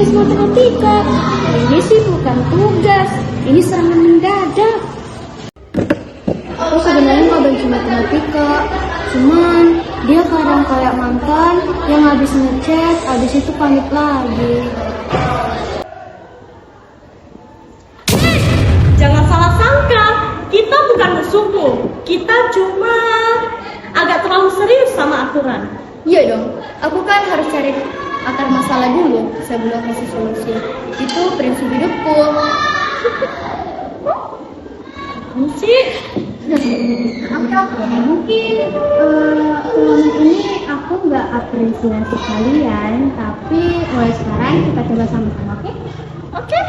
tugas matematika. Ini sih bukan tugas, ini serangan mendadak. Aku sebenarnya nggak benci matematika, cuman dia kadang kayak mantan yang habis ngechat, habis itu pamit lagi. Jangan salah sangka, kita bukan musuhmu. Kita cuma agak terlalu serius sama aturan. Iya dong, aku kan harus cari akar masalah dulu sebelum kasih solusi. Itu prinsip hidupku. Sih, Oke, mungkin selama ini aku nggak apresiasi kalian, tapi mulai sekarang kita coba sama-sama, oke? oke.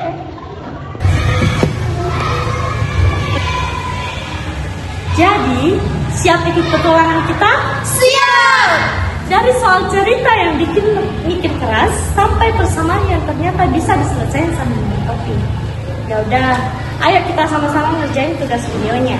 Jadi, siap ikut petualangan kita? Siap! Dari soal cerita yang bikin mikir keras sampai persamaan yang ternyata bisa diselesaikan sambil minum kopi. Ya udah, ayo kita sama-sama ngerjain tugas videonya.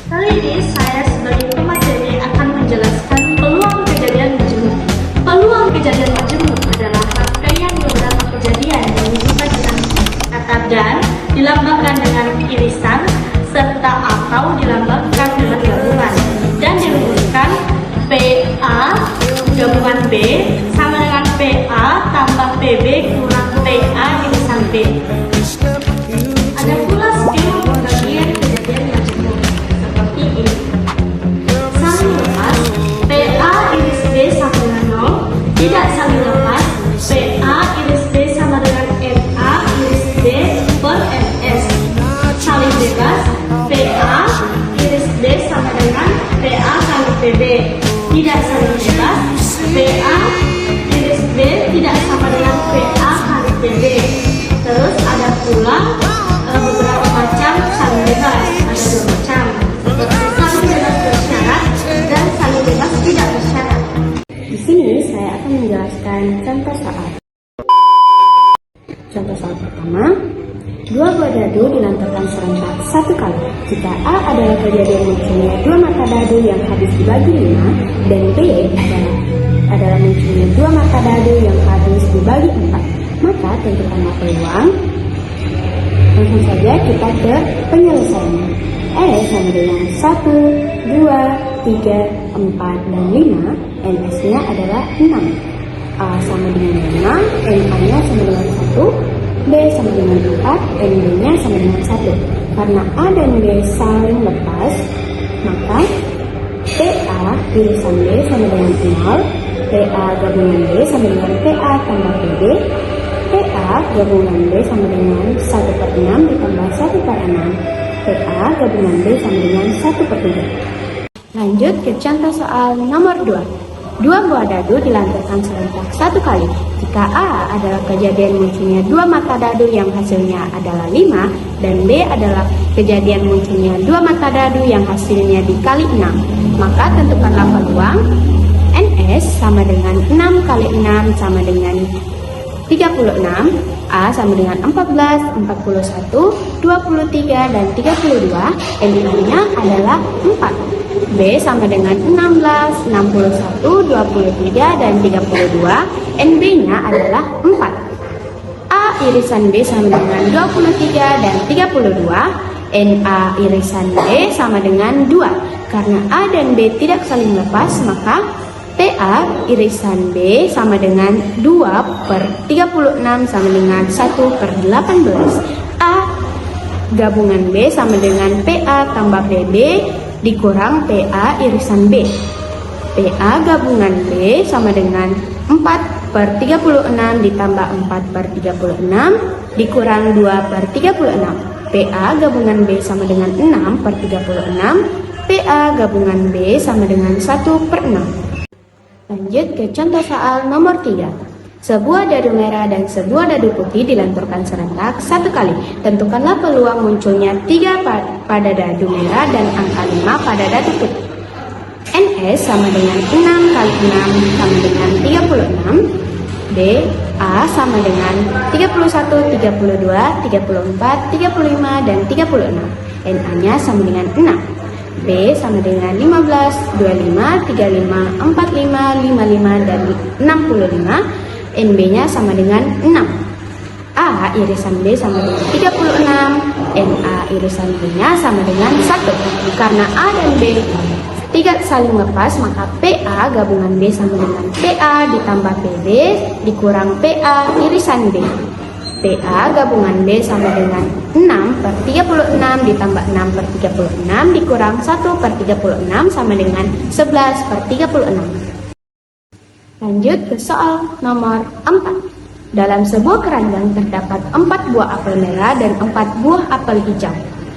Kali ini saya sebagai pemateri akan menjelaskan peluang kejadian majemuk. Peluang kejadian majemuk adalah rangkaian beberapa kejadian yang dibuka dengan kata dan dilambangkan dengan irisan serta atau dilambangkan dengan gabungan dan dirumuskan PA gabungan B sama dengan PA tambah PB kurang PA irisan B. Ada pula skill pembagian kejadian majemuk seperti ini. Saling lepas PA iris B sama dengan 0, tidak saling lepas PA iris B sama dengan NA iris B per NS. Saling bebas PA iris B sama dengan PA kali PB. Tidak saling bebas PA iris B tidak sama dengan PA kali PB. Terus ada pula beberapa macam saling bebas. Ada dua macam, seperti saling bebas bersyarat dan saling bebas tidak bersyarat. Di sini saya akan menjelaskan contoh soal. Contoh soal pertama, dua buah dadu dilanturkan serentak satu kali. Jika A adalah kejadian munculnya dua mata dadu yang habis dibagi 5 dan B adalah munculnya dua mata dadu yang habis dibagi 4, maka tentukanlah peluang. Langsung saja kita ke penyelesaiannya. Sama dengan 1, 2, 3, 4, dan 5. NS-nya adalah 6. A sama dengan 5, NA-nya sama dengan 1, B sama dengan 4, NB-nya sama dengan 1. Karena A dan B saling lepas, maka PA irisan B sama dengan 0, PA gabungan B sama dengan PA tambah PB, PA gabungan B sama dengan 1 per 6 ditambah 1 per 6, PA gabungan B sama dengan 1 per 3. Lanjut ke contoh soal nomor 2. Dua buah dadu dilanturkan serentak satu kali. Jika A adalah kejadian munculnya dua mata dadu yang hasilnya adalah 5, dan B adalah kejadian munculnya dua mata dadu yang hasilnya dikali 6, maka tentukanlah peluang. NS sama dengan 6 kali 6 sama dengan 36, A sama dengan 14, 41, 23, dan 32, NI-nya adalah 4. B sama dengan 16, 61, 23, dan 32, NB-nya adalah 4. A irisan B sama dengan 23 dan 32, NA irisan B sama dengan 2. Karena A dan B tidak saling lepas, maka PA irisan B sama dengan 2 per 36 sama dengan 1 per 18. A gabungan B sama dengan PA tambah PB dikurang PA irisan B. PA gabungan B sama dengan 4 per 36 ditambah 4 per 36 dikurang 2 per 36. PA gabungan B sama dengan 6 per 36. PA gabungan B sama dengan 1 per 6. Lanjut ke contoh soal nomor 3. Sebuah dadu merah dan sebuah dadu putih dilanturkan serentak satu kali. Tentukanlah peluang munculnya 3 pada dadu merah dan angka 5 pada dadu putih. NS sama dengan 6 kali 6 sama dengan 36. B, A sama dengan 31, 32, 34, 35, dan 36. NA-nya sama dengan 6. B sama dengan 15, 25, 35, 45, 55, dan 65. NB-nya sama dengan 6. A irisan B sama dengan 36. NA irisan B-nya sama dengan 1. Karena A dan B tidak saling lepas, maka PA gabungan B sama dengan PA ditambah PB dikurang PA irisan B. PA gabungan B sama dengan 6 per 36 ditambah 6 per 36 dikurang 1 per 36 sama dengan 11 per 36. Lanjut ke soal nomor 4. Dalam sebuah keranjang terdapat 4 buah apel merah dan 4 buah apel hijau.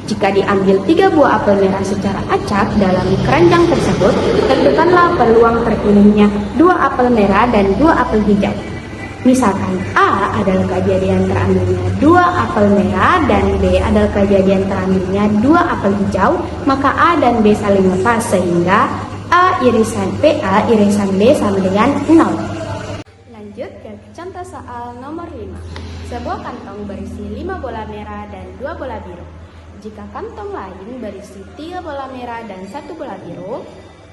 Jika diambil 3 buah apel merah secara acak dalam keranjang tersebut, tentukanlah peluang terpilihnya 2 apel merah dan 2 apel hijau. Misalkan A adalah kejadian terambilnya 2 apel merah dan B adalah kejadian terambilnya 2 apel hijau, maka A dan B saling lepas sehingga A irisan PA irisan B sama dengan 0. Lanjut ke contoh soal nomor 5. Sebuah kantong berisi 5 bola merah dan 2 bola biru. Jika kantong lain berisi 3 bola merah dan 1 bola biru,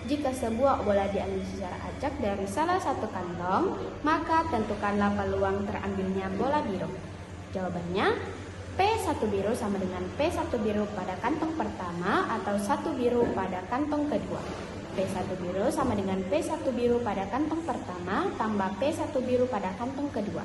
jika sebuah bola diambil secara acak dari salah satu kantong, maka tentukanlah peluang terambilnya bola biru. Jawabannya, P1 biru sama dengan P1 biru pada kantong pertama atau 1 biru pada kantong kedua. P1 biru sama dengan P1 biru pada kantong pertama tambah P1 biru pada kantong kedua.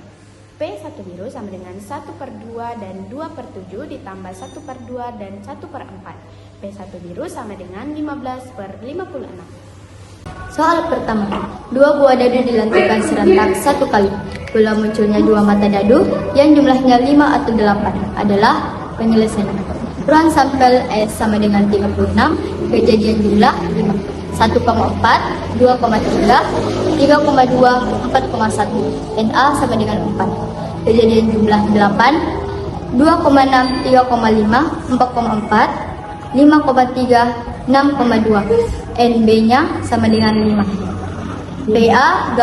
P1 biru sama dengan 1 per 2 dan 2 per 7 ditambah 1 per 2 dan 1 per 4. P1 biru sama dengan 15 per 56. Soal pertama, 2 buah dadu dilantunkan serentak 1 kali. Peluang munculnya 2 mata dadu yang jumlahnya 5 atau 8 adalah penyelesaian. Ruang sampel S sama dengan 36, kejadian jumlah 5. 1,4, 2,3, 3,2, 4,1. NA sama dengan 4. Kejadian jumlah 8, 2,6, 3,5, 4,4, 5,3, 6,2. NB-nya sama dengan 5. PA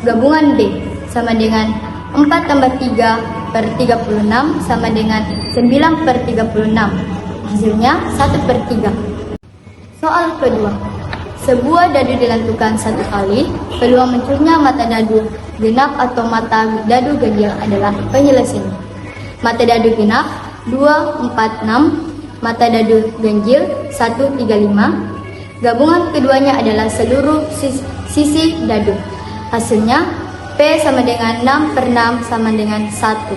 gabungan B sama dengan 4 tambah 3 per 36 sama dengan 9 per 36. Hasilnya 1 per 3. Soal kedua. Sebuah dadu dilantunkan 1 kali, peluang munculnya mata dadu genap atau mata dadu ganjil adalah penyelesaian. Mata dadu genap 2, 4, 6, mata dadu ganjil 1, 3, 5. Gabungan keduanya adalah seluruh sisi dadu. Hasilnya P sama dengan 6 per 6 sama dengan 1.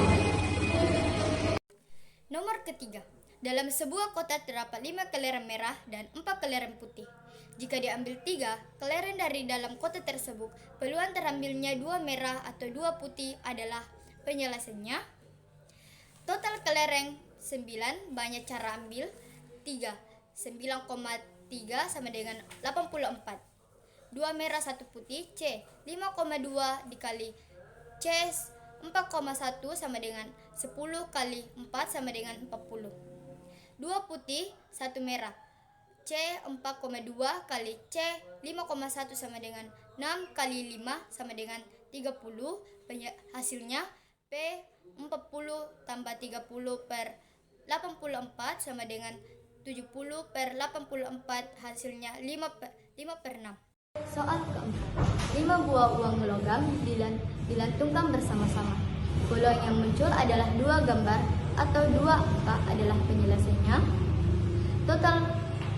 Nomor ketiga. Dalam sebuah kotak terdapat 5 kelereng merah dan 4 kelereng putih. Jika diambil 3 kelereng dari dalam kotak tersebut, peluang terambilnya 2 merah atau 2 putih adalah penyelesaiannya. Total kelereng 9, banyak cara ambil 3. 9,3 sama dengan 84. 2 merah 1 putih, C 5,2 dikali C 4,1 sama dengan 10 kali 4 sama dengan 40. 2 putih 1 merah, C 4,2 kali C 5,1 sama dengan 6 kali 5 sama dengan 30. Hasilnya P 40 tambah 30 per 84 sama dengan 70 per 84. Hasilnya 5 per 6. Soal keempat, 5 buah uang logam dilantungkan bersama-sama. Peluang yang muncul adalah 2 gambar atau 2 angka adalah penyelesaiannya. Total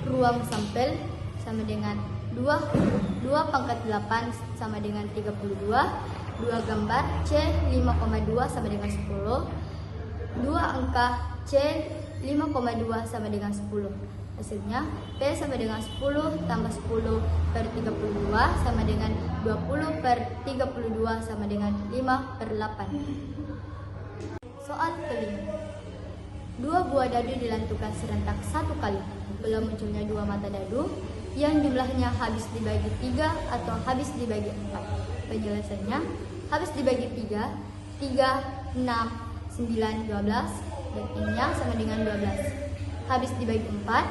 ruang sampel sama dengan 2 pangkat 8 sama dengan 32. 2 gambar C 5,2 sama dengan 10. 2 angka C 5,2 sama dengan 10. Hasilnya P sama dengan 10 tambah 10 per 32 sama dengan 20 per 32 sama dengan 5 per 8. Soal kelima, 2 buah dadu dilantungkan serentak 1 kali. Belum munculnya 2 mata dadu yang jumlahnya habis dibagi 3 atau habis dibagi 4. Penjelasannya, habis dibagi 3, 3, 6, 9, 12, dan N-nya sama dengan 12. Habis dibagi 4,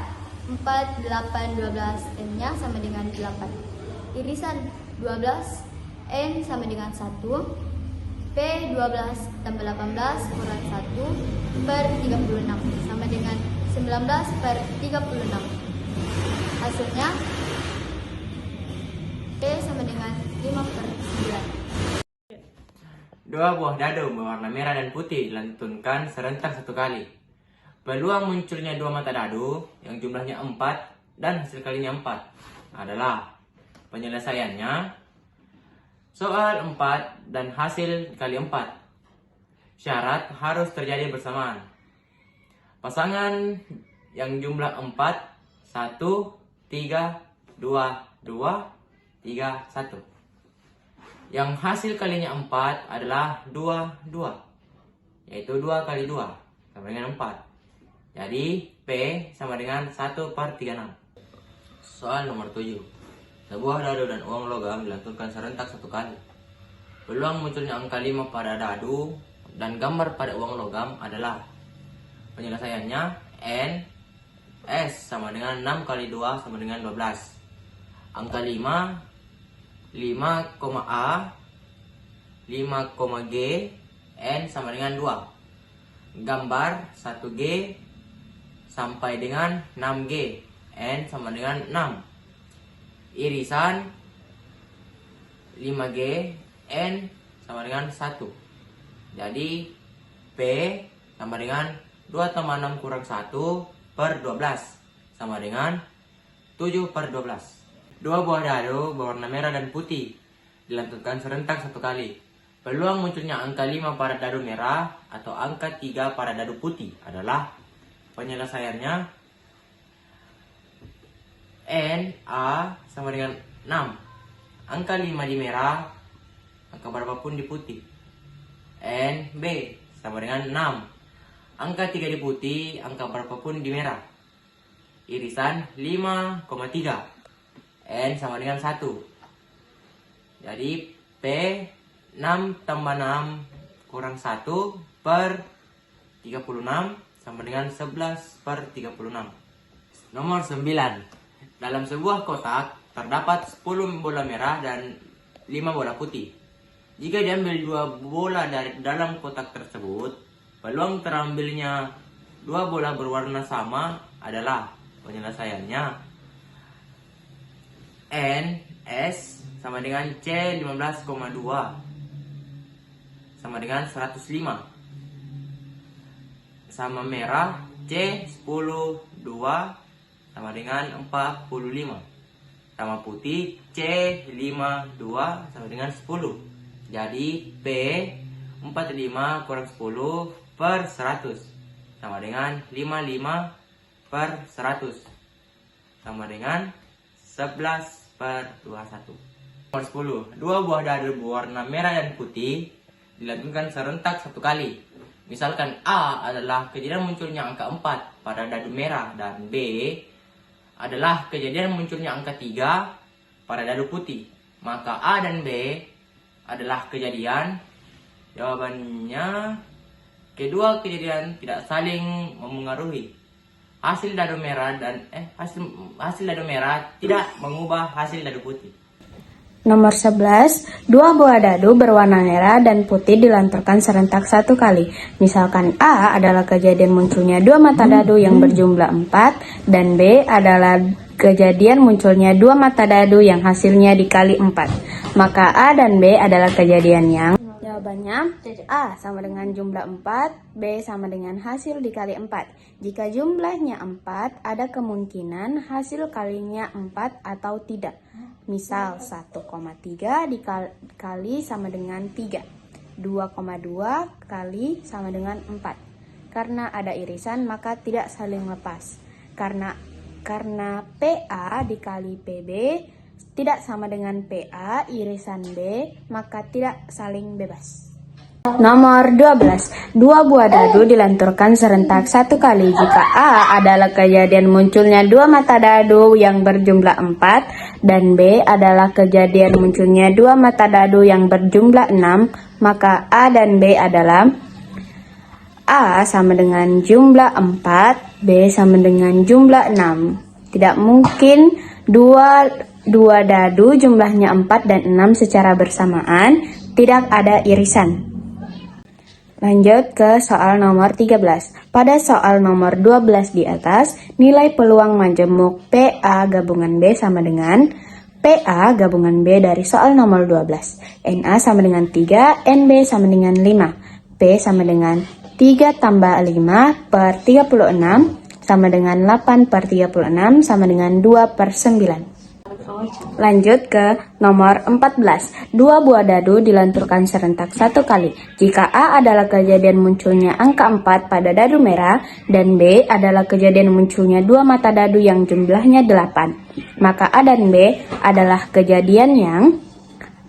4, 8, 12, N-nya sama dengan 8. Irisan 12, N sama dengan 1, P 12 tambah 18 kurang 1 per 36 sama dengan 19 per 36. Hasilnya P sama dengan 5/9. Dua buah dadu berwarna merah dan putih dilantunkan serentak satu kali. Peluang munculnya dua mata dadu yang jumlahnya 4 dan hasil kalinya 4 adalah penyelesaiannya soal 4 dan hasil kali 4. Syarat harus terjadi bersamaan. Pasangan yang jumlah 4, 1, 3, 2, 2, 3, 1. Yang hasil kalinya 4 adalah 2, 2. Yaitu 2 kali 2 sama dengan 4. Jadi P sama dengan 1/36. Soal nomor 7. Sebuah dadu dan uang logam dilantunkan serentak satu kali. Peluang munculnya angka 5 pada dadu dan gambar pada uang logam adalah penyelesaiannya N S sama dengan 6 kali 2 sama dengan 12. Angka 5 A 5, G N sama dengan 2. Gambar 1G sampai dengan 6G N sama dengan 6. Irisan 5G N sama dengan 1. Jadi P sama dengan 2 tambah 6 kurang 1/12 sama dengan 7/12. Dua buah dadu berwarna merah dan putih dilantunkan serentak satu kali. Peluang munculnya angka 5 pada dadu merah atau angka 3 pada dadu putih adalah penyelesaiannya N A sama dengan 6. Angka 5 di merah, angka berapapun di putih. N B sama dengan 6. Angka 3 di putih, angka berapapun di merah. Irisan 5,3. N sama dengan 1. Jadi P 6 tambah 6 kurang 1/36 sama dengan 11/36. Nomor 9. Dalam sebuah kotak terdapat 10 bola merah dan 5 bola putih. Jika diambil 2 bola dari dalam kotak tersebut, peluang terambilnya 2 bola berwarna sama adalah penyelesaiannya N S sama dengan C 15,2 sama dengan 105. Sama merah C 10,2 sama dengan 45. Sama putih C 52 sama dengan 10. Jadi P 45 kurang 10/100 sama dengan 55/100 sama dengan 11/21. Nomor 10. Dua buah dadu berwarna merah dan putih dilantunkan serentak satu kali. Misalkan A adalah kejadian munculnya angka 4 pada dadu merah dan B adalah kejadian munculnya angka 3 pada dadu putih. Maka A dan B adalah kejadian. Jawabannya kedua kejadian tidak saling memengaruhi. Hasil dadu merah tidak mengubah hasil dadu putih. Nomor 11, dua buah dadu berwarna merah dan putih dilanturkan serentak satu kali. Misalkan A adalah kejadian munculnya dua mata dadu yang berjumlah 4 dan B adalah kejadian munculnya dua mata dadu yang hasilnya dikali 4. Maka A dan B adalah kejadian yang jawabannya A sama dengan jumlah 4, B sama dengan hasil dikali 4. Jika jumlahnya 4, ada kemungkinan hasil kalinya 4 atau tidak. Misal 1,3 dikali sama dengan 3, 2,2 kali sama dengan 4. Karena ada irisan maka tidak saling lepas. Karena PA dikali PB tidak sama dengan PA irisan B, maka tidak saling bebas. Nomor 12. Dua buah dadu dilanturkan serentak satu kali. Jika A adalah kejadian munculnya dua mata dadu yang berjumlah 4 dan B adalah kejadian munculnya dua mata dadu yang berjumlah 6, maka A dan B adalah A sama dengan jumlah 4, B sama dengan jumlah 6. Tidak mungkin dua dadu jumlahnya 4 dan 6 secara bersamaan, tidak ada irisan. Lanjut ke soal nomor 13. Pada soal nomor 12 di atas, nilai peluang majemuk PA gabungan B sama dengan PA gabungan B dari soal nomor 12. NA sama dengan 3, NB sama dengan 5. P sama dengan 3 tambah 5 per 36 sama dengan 8 per 36 sama dengan 2 per 9. Lanjut ke nomor 14. Dua buah dadu dilanturkan serentak satu kali. Jika A adalah kejadian munculnya angka 4 pada dadu merah dan B adalah kejadian munculnya dua mata dadu yang jumlahnya 8, maka A dan B adalah kejadian yang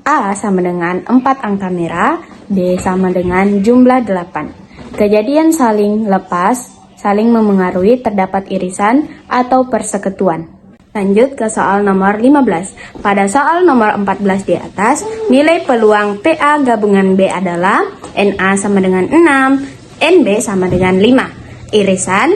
A sama dengan 4 angka merah, B sama dengan jumlah 8. Kejadian saling lepas, saling memengaruhi, terdapat irisan atau persekutuan. Lanjut ke soal nomor 15. Pada soal nomor 14 di atas, nilai peluang PA gabungan B adalah NA sama dengan 6, NB sama dengan 5. Irisan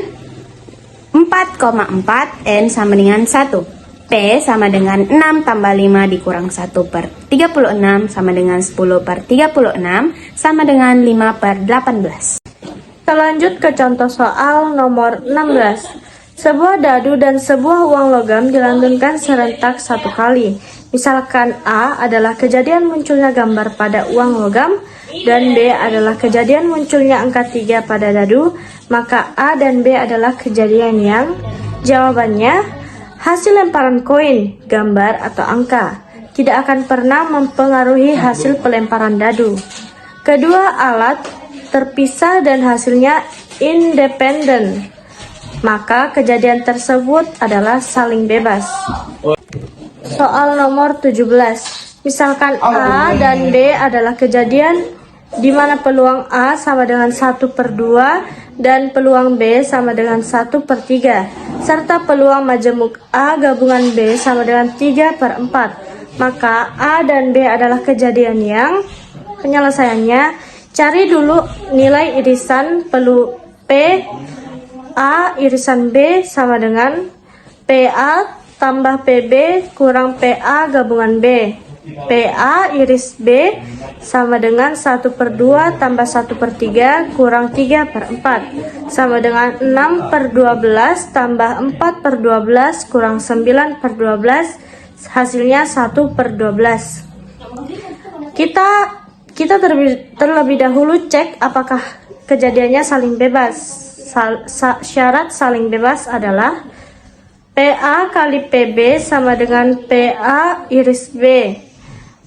4,4, N sama dengan 1. P sama dengan 6 tambah 5 dikurang 1 per 36 sama dengan 10 per 36 sama dengan 5 per 18. Kita lanjut ke contoh soal nomor 16. Sebuah dadu dan sebuah uang logam dilantunkan serentak satu kali. Misalkan A adalah kejadian munculnya gambar pada uang logam dan B adalah kejadian munculnya angka 3 pada dadu, maka A dan B adalah kejadian yang jawabannya hasil lemparan koin, gambar atau angka tidak akan pernah mempengaruhi hasil pelemparan dadu. Kedua alat terpisah dan hasilnya independen, maka kejadian tersebut adalah saling bebas. Soal nomor 17. Misalkan A dan B adalah kejadian di mana peluang A sama dengan 1 per 2 dan peluang B sama dengan 1 per 3, serta peluang majemuk A gabungan B sama dengan 3 per 4. Maka A dan B adalah kejadian yang penyelesaiannya cari dulu nilai irisan P A irisan B sama dengan PA tambah PB kurang PA gabungan B. PA iris B sama dengan 1 per 2 tambah 1 per 3 kurang 3 per 4 sama dengan 6 per 12 tambah 4 per 12 kurang 9 per 12, hasilnya 1 per 12. Kita terlebih dahulu cek apakah kejadiannya saling bebas. Syarat saling bebas adalah PA kali PB sama dengan PA iris B.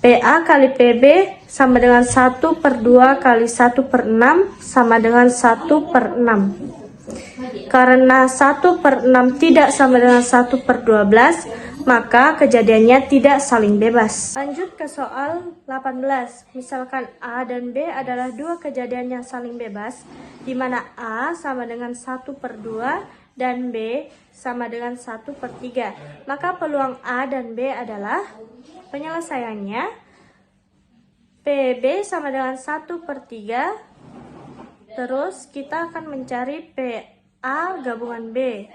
PA kali PB sama dengan 1 per 2 kali 1 per 6 sama dengan 1 per 6. Karena 1 per 6 tidak sama dengan 1 per 12, maka kejadiannya tidak saling bebas. Lanjut ke soal 18. Misalkan A dan B adalah dua kejadian yang saling bebas, di mana A sama dengan 1 per 2 dan B sama dengan 1 per 3. Maka peluang A dan B adalah penyelesaiannya PB sama dengan 1 per 3. Terus kita akan mencari PA gabungan B.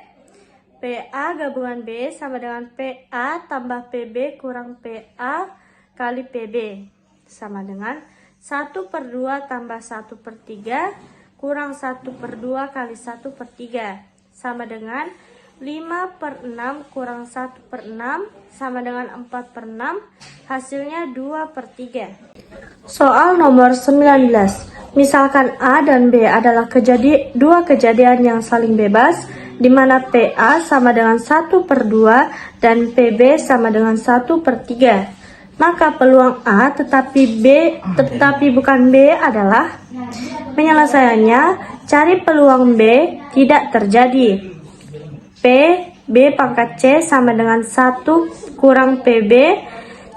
PA gabungan B sama dengan PA tambah PB kurang PA kali PB sama dengan 1 per 2 tambah 1 per 3 kurang 1 per 2 kali 1 per 3 sama dengan 5 per 6 kurang 1 per 6 sama dengan 4 per 6, hasilnya 2 per 3. Soal nomor 19. Misalkan A dan B adalah dua kejadian yang saling bebas, di mana PA sama dengan 1 per 2 dan PB sama dengan 1 per 3. Maka peluang A tetapi bukan B adalah penyelesaiannya cari peluang B tidak terjadi. B pangkat C sama dengan 1 kurang PB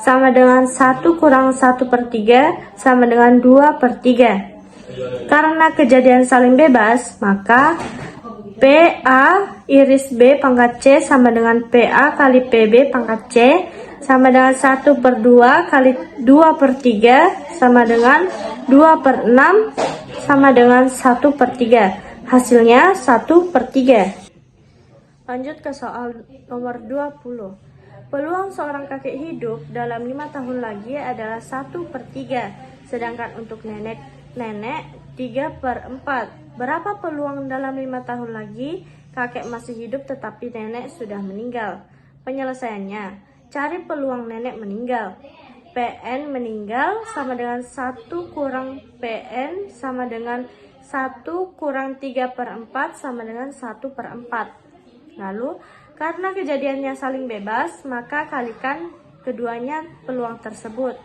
sama dengan 1 kurang 1 per 3 sama dengan 2 per 3. Karena kejadian saling bebas, maka PA iris B pangkat C sama dengan PA kali PB pangkat C sama dengan 1 per 2 kali 2 per 3 sama dengan 2 per 6 sama dengan 1 per 3. Hasilnya 1 per 3. Lanjut ke soal nomor 20. Peluang seorang kakek hidup dalam 5 tahun lagi adalah 1 per 3. Sedangkan untuk nenek 3/4. Berapa peluang dalam 5 tahun lagi kakek masih hidup tetapi nenek sudah meninggal? Penyelesaiannya, cari peluang nenek meninggal. PN meninggal sama dengan 1 kurang PN sama dengan 1 kurang 3/4 sama dengan 1/4. Lalu, karena kejadiannya saling bebas, maka kalikan keduanya peluang tersebut.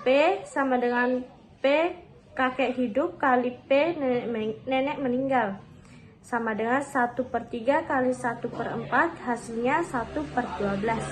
P sama dengan P kakek hidup kali P nenek meninggal. Sama dengan 1/3 kali 1/4, hasilnya 1/12.